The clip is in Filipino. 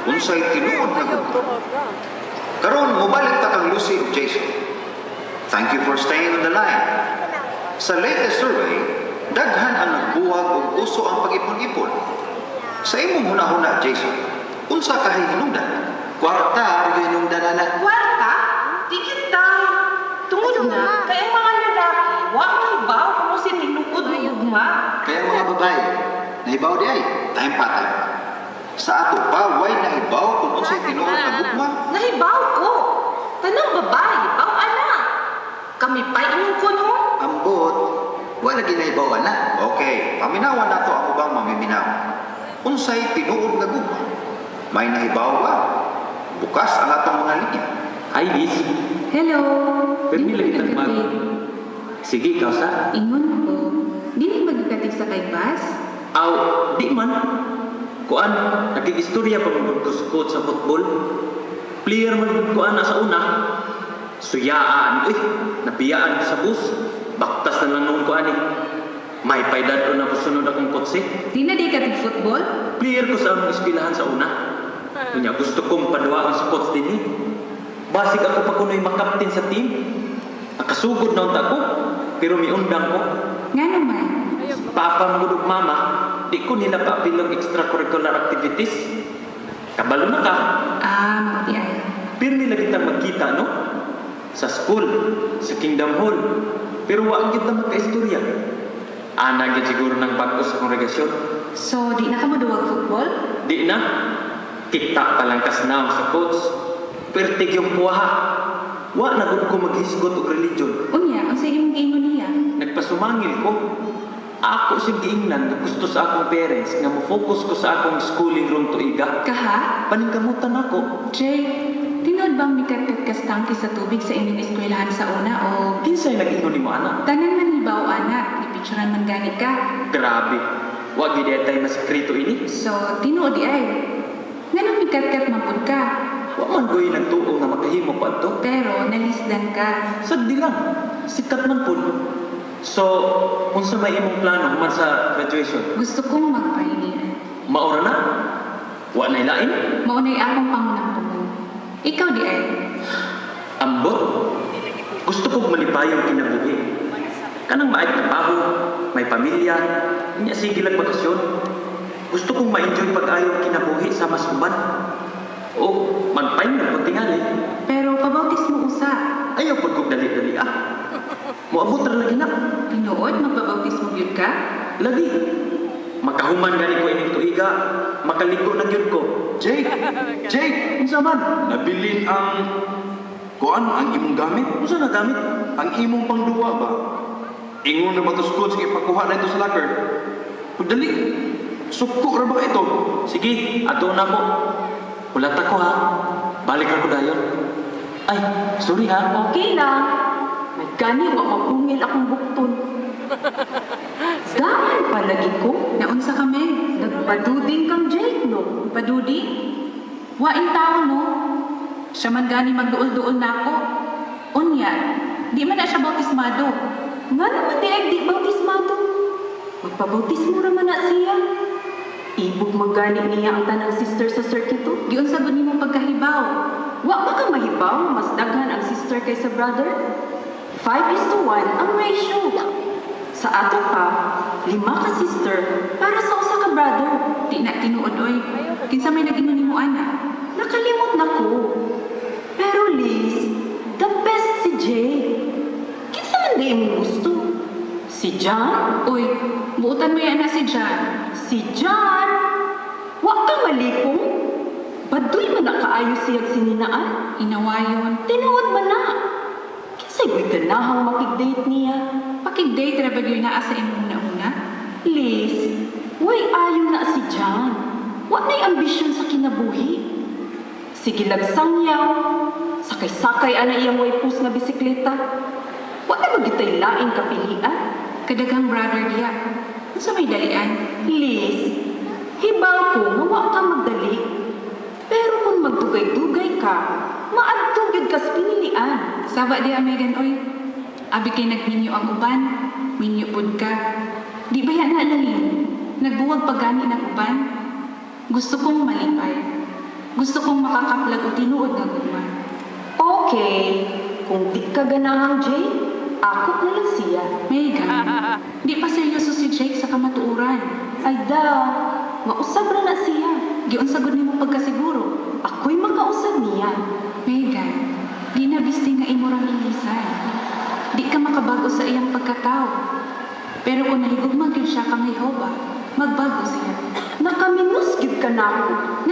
Unsay tinuod nga gugma. Karon mobalik ta kang Lucy ug Jason. Thank you for staying on the line. Sa latest survey, daghan ang nagbuwag ug uso ang pag-ipon-ipon. Sa imong hunahuna, Jason, unsa ka hinungdan? Kwarta ug hinungdan ana. Kwarta? Di kita. Tungod nga, kaya mga lalaki, wa may baw kung sinilukod ng gugma. Kaya ang mga babae, nahibaw di ay, time pa. Sa ato pa, why nahibaw kung unsay tinuod nga gugma? Nahibaw ko. Tanang babae, baw ana. Kami pa inyong kuno. Ambot, wala ginahibaw na. Okay, paminawan nato ang ubang mamiminaw. Unsay tinuod nga gugma? May nahibaw ba? Bukas ang atong mga linya. Hi, Liz. Hello. Permi lagi tag mag. Sige, ikaw sa. Ingon ko. Dili magkakatig sa kay bus? Aw, di man. Kuan, nakikistorya pa mo ko sa football. Player man kuan na sa una. Suyaan, nabiyaan ko sa bus. Baktas na lang nung kuan eh. May paydad ko na kusunod akong kotse. Di na di katig football? Player ko sa among eskwelahan sa una. Kunya gusto kong paduaan sa coach din eh. Basig ako pa kuno'y makaptin sa team. Nakasugod na unta ko, pero may undang ko. Nga naman. Papa mo ug mama, di ko nila paapilong extracurricular activities. Kabalo na ka. Mga di ay. Pero nila kita magkita, no? Sa school, sa Kingdom Hall. Pero wag kita magka-istorya. Ana gyud siguro ng bago sa kongregasyon. So, di na ka mo duwag football? Di na. Kita pa lang kasnaw sa coach. Pertig yung puwaha. Wa na gud ko maghisgot og religion. Unya, ang sa imong giingon niya. Nagpasumangil ko. Ako siyang giingnan nga gusto sa akong parents nga mo-focus ko sa akong schooling rong tuiga. Kaha? Paningkamutan ako. Jay, tinood bang mikatkat kas tangki sa tubig sa inyong eskwelahan sa una o Kinsay nag-ingon nimo ana? tanan man hibaw ana, ipicturean man gani ka. Grabe. Wa gid tay mas sekreto ini. So, tinuod di ay. Nganong mikatkat mapud ka? Wa man ko'y nagtuo nga makahimo pa to. Pero nalisdan ka. Saddi lang. Sikat man pud. So, unsa may imong plano man sa graduation? Gusto kong mag-pioneer. Maura na? Wa nay lain? Maunay akong pangunang-pungon. Ikaw di ay. Ambot. Gusto kong malipayong kinabuhi. Kanang maayong trabaho, may pamilya, niya sige lang bakasyon. Gusto kong ma-enjoy pag-ayaw kinabuhi sa mas uban. O, magpahin na pag tingali. Pero pabautis mo usa. Ayaw pag kong dali-dali Moabot ra lagi na. Tinuod, magpabautis mo yun ka? Lagi. Makahuman gani ko ining tuiga, makaligo na gyud ko. Jake! Jake! Unsa man? Nabilin ang kuan ang imong gamit? Unsa na gamit? Ang imong pangduwa ba? Ingon na ba to school sige pakuha na ito sa locker? Pagdali. Suko ra ba ito? Sige, ato na ko. Ulat ako ha. Balik ako dayon. Ay, sorry ha. Okay lang. May gani wa mapungil akong bukton. Daman palagi ko. Naunsa kami? Nagpaduding kang Jake, no? Padudi? Wain tao, no? Siya man gani magduol-duol na ako. Unya, di man na siya bautismado. Nga naman di ay di bautismado. Magpabautismo raman na siya. Ibog magani niya ang tanang sister sa circuito. Giun sa guni mong pagkahibaw. Wa ba kang mahibaw mas daghan ang sister kaysa brother? 5:1 ang ratio. Sa ato pa, 5 ka sister para sa usa ka brother. Di na tinuod, oy. Kinsa may nag-ingon nimo ana? Nakalimot na ko. Pero Liz, the best si Jay. Kinsa man di mo gusto? Si John? Uy, buutan mo yan na si John. Si John? Wa ka malipong? Baduy man na kaayo siyag sininaan? Inawayon. Tinuod man na. Kinsay ko'y ganahang makig-date niya? Pakig-date ra ba yun naa sa imong nauna? Liz, way ayo na si John. Wa na'y ambisyon sa kinabuhi. Sige lagsang yaw. Sakay-sakay ana iyang way pus nga bisikleta. Wa na magitay laing kapilian. Kadagang brother diya. Unsa may dalian? Liz, hibaw ko nga wa ka magdali. Pero kung magdugay-dugay ka, maadtong ka sa pinilian. Sawa diya Megan, oy. Abi kay nagminyo ang uban, minyo pud ka. Di ba yan naalala? Nagbuwag pagani ng uban. Gusto kong malipay. Gusto kong makakaplag o tinuod na guman. Okay, kung di ka ganahang Jay, ako na lang siya. Megan, di pa seryoso si Jake sa kamatuuran. Ay mausab ra na siya. Giunsagod nimo pagkasiguro. Ako'y makausab niya. Megan, di na bisti nga imo rang ilisan. Di ka makabago sa iyang pagkatao. Pero kung nahigugmang gyud siya kang Jehova, magbago siya. Nakaminus gyud ka nako.